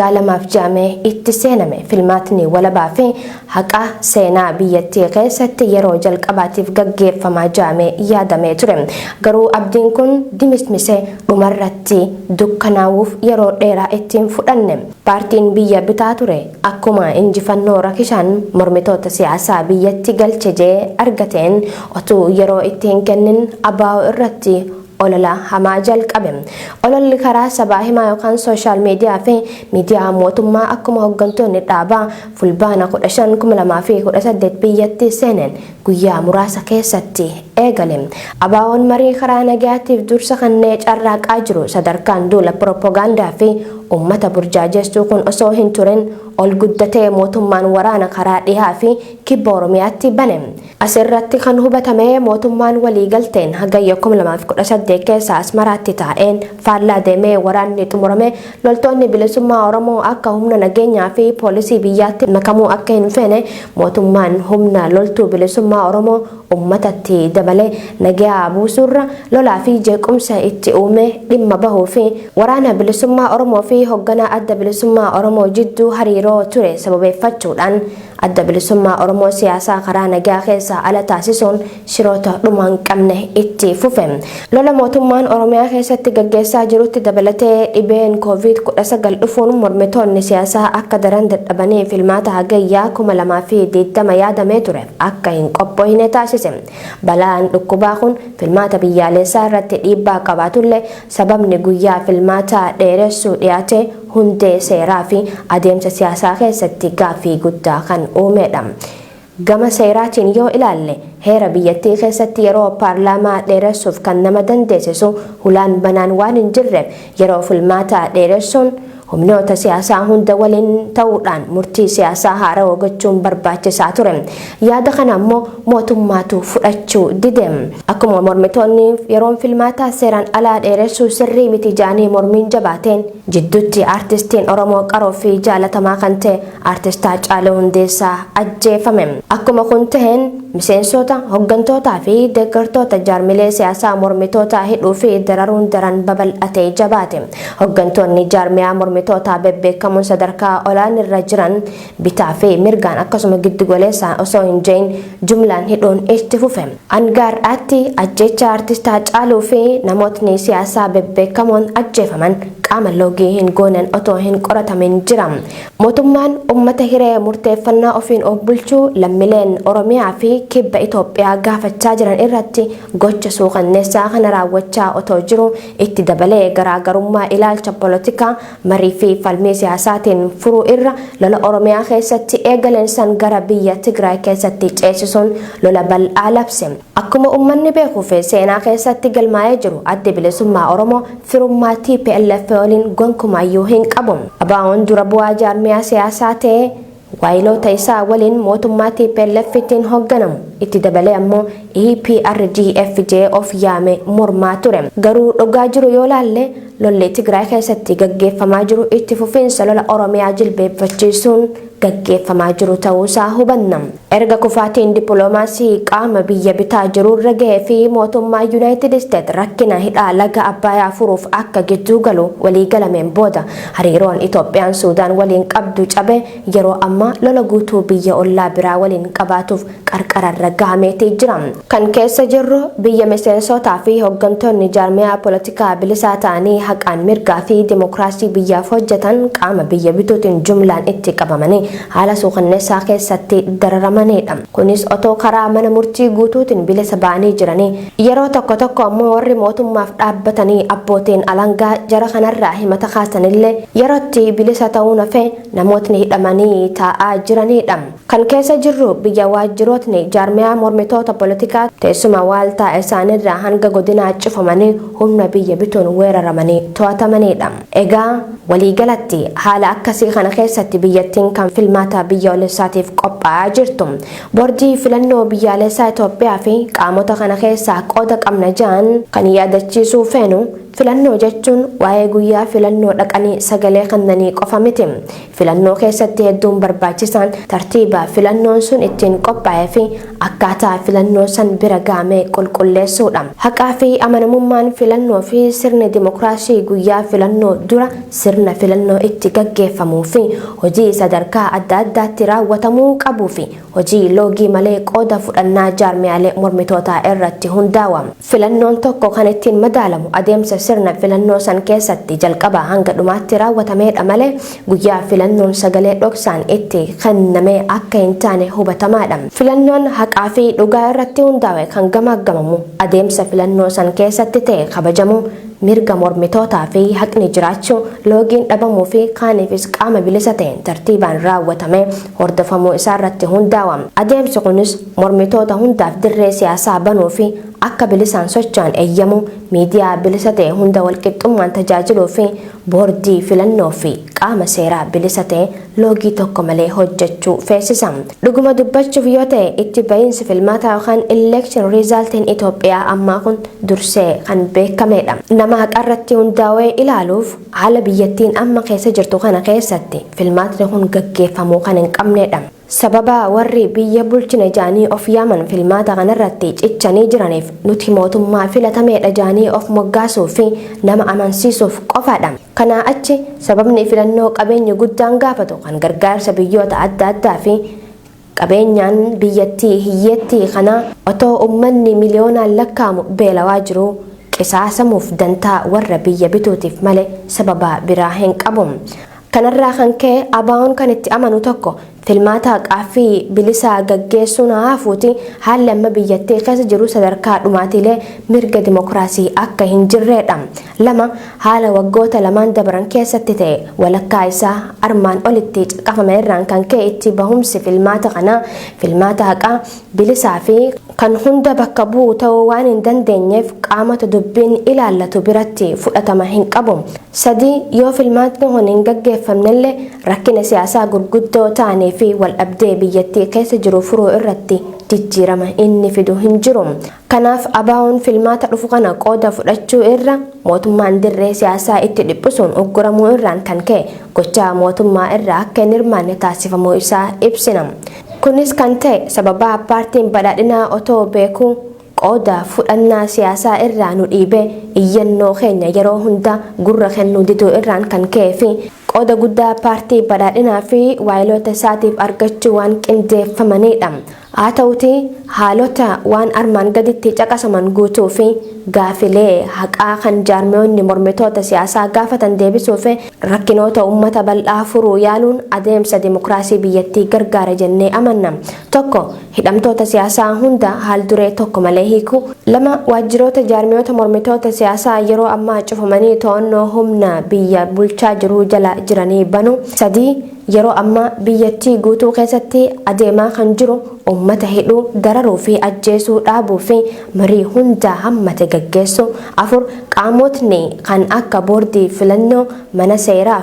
Gaalamaaf jaamee itti seename filmaatni walabaa fi haqa seenaa biyyattii keessatti yeroo jalqabaatiif gaggeeffamaa jaamee yaadamee ture. Garuu abdiin kun dimismisee dhumarratti dukkanaa'uuf yeroo dheeraa ittiin fudhanne. Paartiin biyya bitaa ture akkuma injifannoo rakishaan mormitoota siyaasaa biyyatti galche jee argateen otuu yeroo ittiin kennin ABO irratti olola hamaa jalqabe. Ololli karaa sabaa himaa yookaan sooshaal miidiyaa fi miidiyaa mootummaa akkuma hooggantoonni dhaabaa fulbaana 15/2018 biyyatti seenan guyyaa muraasa keessatti eegale. ABO'n marii karaa nagaatiif dursa kennee carraaqaa jiru sadarkaan duula piroopagaandaa fi ummata burjaajestuu kun osoo hin turin ol guddatee mootummaan waraana karaa dhihaa fi kibba Oromiyaatti bane. Asirratti kan hubatame mootummaan waliigalteen hagayya 2018 keessa Asmaraatti taa'een faallaa deemee waraanni xumurame loltoonni bilisummaa Oromoo akka humna nageenyaa fi poolisii biyyaatti makamuu akka hin feene mootummaan humna loltuu bilisummaa Oromoo ummatatti dabalee nagaa buusurra lolaa fi jeequmsa itti uume dhimma bahuu fi waraana bilisummaa Oromoo fi hoogganaa adda bilisummaa Oromoo jidduu hariiroo ture sababeeffachuudhaan adda bilisummaa Oromoo siyaasaa karaa nagaa keessa ala taasisuun shiroota dhumaan qabne itti fufe. Lola mootummaan Oromiyaa keessatti gaggeessaa jirutti dabalatee dhibeen COVID-19 dhufuun mormitoonni siyaasaa akka daran dadhabanii filmaata hagayyaa 2020 yaadamee ture akka hin qophoofne taasise. Balaan dhukkubaa kun filmaata biyyaalessaa irratti dhiibbaa qabaatullee sababni guyyaa filmaataa dheeressuu dhiyaate hundee seeraa fi adeemsa siyaasaa keessatti gaaffii guddaa kan uumedha. Gama seeraatiin yoo ilaalle heera biyyattii keessatti yeroo paarlaamaa dheeressuuf kan nama dandeessisu hulaan banaan waan hin jirreef yeroo filmaataa dheeressuun humnoota siyaasaa hunda waliin ta'uudhaan murtii siyaasaa haarawaa gochuun barbaachisaa ture. Yaada kana ammoo mootummaatu fudhachuu dide. Akkuma mormitoonni yeroon filmaataa seeraan alaa dheeressuu sirrii miti jaanii mormiin jabaateen jidduutti aartistiin Oromoo qaroo fi jaalatamaa kan ta'e aartist Haacaaluu Hundeessaa ajjeefame. Akkuma kun taheen miseensota, hooggantootaa fi deeggartoota jaarmilee siyaasaa mormitootaa hidhuu fi dararuun daran babal'atee jabaate. Hooggantoonni jaarmiyaa mormitootaa bebbeekamoon sadarkaa olaanirra jiran bitaa fi mirgaan akkasuma giddugoleessaan osoo hin jeeyin jumlaan hidhuun itti fufe. Angaar'aatti ajjecha aartist Haacaaluu fi namootni siyaasaa bebbeekamoon ajjeefaman qaama loogii hin goonen otoo hin qoratamin jira. Mootummaan ummata hiree murteeffannaa ofiin of bulchuu lammiileen Oromiyaa fi kibba Itoophiyaa gaafachaa jiran irratti gocha suukanneessaa kana raawwachaa otoo jiru itti dabalee garaagarummaa ilaalcha poolitikaa marii fi falmii siyaasaatiin furuu irra lola Oromiyaa keessatti eegaleen san gara biyya Tigraay keessatti ceesisuun lola bal'aa labse. Akkuma uummanni beekuu fi seenaa keessatti galmaa'ee jiru addi bilisummaa Oromoo firummaa TPLF waliin gonkumaayyuu hin qabu. ABO'n dura bu'aa jaarmiyaa siyaasaa ta'e waayiloota isaa waliin mootummaa TPLFtiin hoogganamu itti dabalee ammoo EPRDFJ of yaame mormaa ture. Garuu dhugaa jiru yoo laalle lolli Tigraay keessatti gaggeeffamaa jiru itti fufiinsa lola Oromiyaa jilbeeffachiisuun gaggeeffamaa jiru ta'uusaa hubanna. Erga kufaatiin dippiloomaasii qaama biyya bitaa jirurra gahee fi mootummaa United States rakkina hidhaa laga Abbayyaa furuuf akka gidduu galu walii galameen booda hariiroon Itoophiyaan Suudaan waliin qabdu cabe yeroo ammaa lola guutuu biyya ollaa biraa waliin qabaatuuf qarqararra gahameetii jira. Kan keessa jirru biyya miseensotaa fi hooggantoonni jaarmiyaa poolitikaa bilisaa ta'anii haqaan mirgaa fi dimokiraasii biyyaaf hojjetan qaama biyya bituutiin jumlaan itti qabamanii haala suukanneessaa keessatti dararamanidha. Kunis otoo karaa mana murtii guutuutiin bilisa ba'anii jiranii yeroo tokko tokko ammoo warri mootummaaf dhaabbatanii abbootiin alangaa jara kanarraa himata kaasanillee yerootti bilisa ta'uu nafe namootni hidhamanii taa'aa jiranidha. Kan keessa jirru biyya waajjirootni jaarmiyaa mormitoota poolitikaa teessuma waaltaa isaanirraa hanga godinaa cufamanii humna biyya bituun weeraramanii to'atamanidha. Egaa waliigalatti haala akkasii kana keessatti biyyattiin kan filmaata biyyoolessaatiif qophaa'aa jirtu. Boordii filannoo biyyaalessaa Itoophiyaa fi qaamota kana keessaa qooda qabna jedhan kan yaadachiisuu feenu filannoo jechuun waa'ee guyyaa filannoo dhaqanii sagalee kennanii qofa miti. filannoo keessatti hedduun barbaachisan tartiiba filannoon sun ittiin qophaa'ee fi akkaataa filannoo san bira gaamee qulqulleessuudha. Haqaa fi amanamummaan filannoo fi sirni dimokiraasii guyyaa filannoo dura sirna filannoo itti gaggeeffamuu fi hojii sadarkaa adda addaatti raawwatamuu qabuu fi hojii loogii malee qooda fudhannaa jaarmiyaalee mormitootaa irratti hundaa'a. Filannoon tokko kan ittiin madaalamu adeemsa sirna filannoo san keessatti jalqabaa hanga dhumaatti raawwatameedha malee guyyaa filannoon sagalee dhoksaan itti kennamee akka hin taane hubatamaadha. Filannoon haqaa fi dhugaa irratti hundaa'e kan gamaagamamu adeemsa filannoo san keessatti ta'e kabajamu mirga mormitootaa fi haqni jiraachuu loogiin dhabamuu fi kaaniifis qaama bilisa ta'een tartiibaan raawwatamee hordofamuu isaa irratti hundaa'a. Adeemsi kunis mormitoota hundaaf dirree siyaasaa banuu fi akka bilisaan socho'an eeyyamu miidiyaa bilisa ta'e hunda walqixxummaan tajaajiluu fi boordii filannoo fi qaama seeraa bilisa ta'e loogii tokko malee hojjechuu feesisa. Dhuguma dubbachuuf yoo ta'e itti bahiinsi filmaataa yookaan election resultiin Itoophiyaa ammaa kun dursee kan beekameedha. Nama haqarratti hundaa'ee ilaaluuf haala biyyattiin amma keessa jirtu kana keessatti filmaatni kun gaggeeffamuu kan hin qabneedha. Sababa warri biyya bulchina jaanii of yaaman filmaata kanarratti cichanii jiraniif nuti mootummaa filatameedha jaanii of moggaasuu fi nama amansiisuuf qofaadha. Kanaa achi sababni filannoo qabeenya guddaan gaafatu kan gargaarsa biyyoota adda addaa fi qabeenyaan biyyattii hiyyeettii kana otoo ummanni miliyoonaan lakkaa'amu beelawaa jiru qisaasamuuf dantaa warra biyya bituutiif malee sababa biraa hin qabu. Kanarraa kan ka'e ABO'n kan itti amanu tokko filmaata haqaa fi bilisaa gaggeessuun haafuuti haalli amma biyyattii keessa jiru sadarkaa dhumaatiilee mirga dimokiraasii akka hin jirredha. Lama haala waggoota lamaan dabaran keessatti ta'e walakkaa isaa armaan olitti caqafame irraan kan ka'e itti bahumsi filmaata kanaa filmaata haqaa bilisaa fi kan hunda bakka bu'u ta'uu waan hin dandeenyeef qaamota dubbiin ilaallatu biratti fudhatama hin qabu. Sadii yoo filmaatni kun hin gaggeeffamnellee rakkina siyaasaa gurguddoo ta'anii fi wal dhabdee biyyattii keessa jiru furuu irratti jijjiirama inni fidu hin jiru. Kanaaf ABO'n filmaata dhufu kana qooda fudhachuu irra mootummaan dirree siyaasaa itti dhiphisuun ugguramuu irraan kan ka'e gochaa mootummaa irraa akka hin hirmaanne taasifamuu isaa ibsina. Kunis kan ta'e sababa paartiin badhaadhinaa otoo beekuu qooda fudhannaa siyaasaa irraa nu dhiibee iyyannoo keenya yeroo hunda gurra kennuu diduu irraan kan ka'ee fi qooda guddaa paartii badhaadhinaa fi waayiloota isaatiif argachuu waan qindeeffamanidha. Haa ta'uti haalota waan armaan gaditti caqasaman guutuu fi gaafilee haqaa kan jaarmiyoonni mormitoota siyaasaa gaafatan deebisuu fi rakkinoota uummata bal'aa furuu yaaluun adeemsa dimokiraasii biyyattii gargaara jennee amanna. Tokko hidhamtoota siyaasaa hunda haal duree tokko malee hiikuu. Lama waajjiroota jaarmiyoota mormitoota siyaasaa yeroo ammaa cufamanii to'annoo humna biyya bulchaa jiruu jala jiranii banuu. Sadii yeroo amma biyyattii guutuu keessatti adeemaa kan jiru uummata hidhuu dararuu fi ajjeesuu dhaabuu fi marii hunda hammate gaggeessu. Afur qaamotni kan akka boordii filannoo mana seeraa